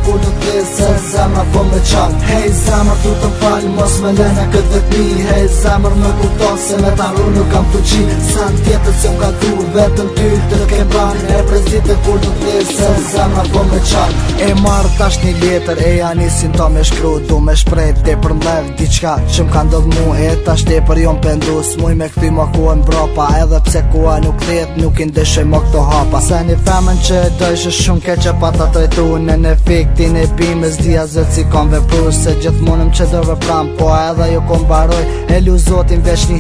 kur nuk t'le se zemra po me qan. Hej zemra tu të fal, mos me lene këtë vetmi. Hej zemra me kupton se me t'arru nuk kam fuqi. Sa në tjetës jom ka du, vetëm ty të kem bran. E prezite kur nuk t'le se zemra po me qan. E marrë tash një letër, e ja nisin ta me shkru. Du me shprejt te për mlev, diqka që m'ka ndodh mu. E tash te për jom pendu, s'muj me këthy ma kuën brapa. Edhe pse kua nuk thet, nuk i ndëshoj ma këto hapa. Se një femën që e dojshë shumë keqe pa ta trejtu. Në efektin e bimës dhja zët si kom vepru. Se gjithmonëm që do vepram, po edhe jo kom baroj. E lu zotin veç një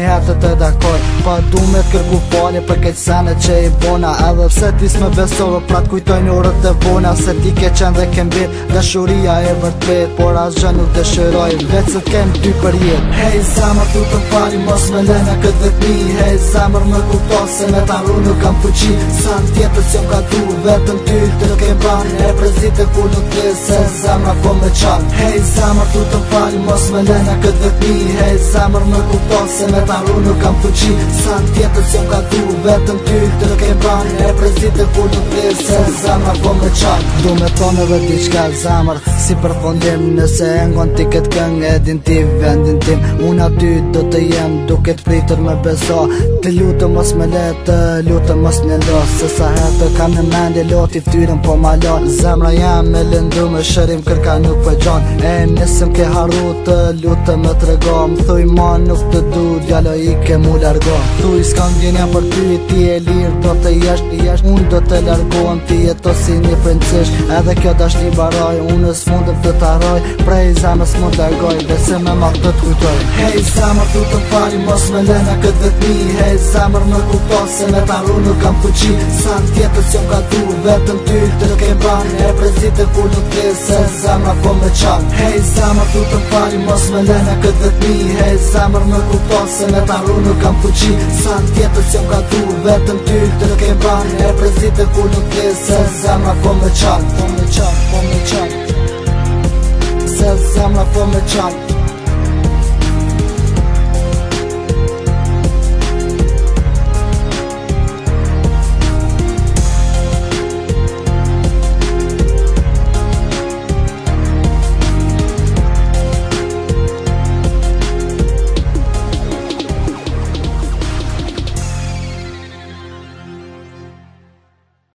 her të dakoj. Pa du me t'kërku falje për keq sene që i bona. Edhe pse ti s'me besove pra t'kujtoj një orët e bona. Se ti ke qen dhe kem bet, dashuria e vërtet. Por as gjë nuk dëshiroj, veç se kem ty për jet. Hej zamër tu të fali, mos me lene këtë vetmi. Hej zamër me kupton se me t'arru nuk kam fuqi. Sa në tjetës jom ka du, vetëm ty të kem bran. E prezite kur nuk t'le se zemra po me qan. Hej zamër tu të fali, mos me lene këtë vetmi. Hej zamër me kupton se me t'arru nuk kam fuqi. Sa në tjetës jom ka du, vetëm ty të kem bran. E prezite kur nuk t'le se zemra po me qan. Du me tonë edhe diqka zamër, si përfundim. Nëse e ngon ti këtë këng, edin ti vendin tim. Unë aty do të jem duke t'pritur me beso. Të lutë mos me le, të lutë mos në ndo. Se sa herë kam në mendje loti ftyrën po ma lo. Zemra jam me lëndu me shërim kërka nuk për gjon. E nësëm ke harru të lutë me trego. Më thuj ma nuk të du, djalo i ke mu largo. Thuj s'kam gjenja për ty, ti e lirë do të jesh. Unë do të largohem, ti jeto si një princesh. Edhe kjo dash një baroj, unë s'mundëm të t'arroj. Prej zemës mund largoj, dhe se me ma këtë t'kujtoj. Hej zemër tu të fali, mos me lene këtë vetmi. Hej zemër me kupton se me t'arru nuk kam fuqi. Sa në tjetës jom ka du, vetëm ty të kem bran. E prezite kur nuk t'le se zemra po me qan. Hej zemër tu të fali, mos me lene këtë vetmi. Hej zemër me kupton se me t'arru nuk kam fuqi. Sa në tjetës jom ka du, vetëm ty të kem bran. E prezite kur nuk t'le se zemra po me qan. Po me qan, po me qan. Se zemra po me qan.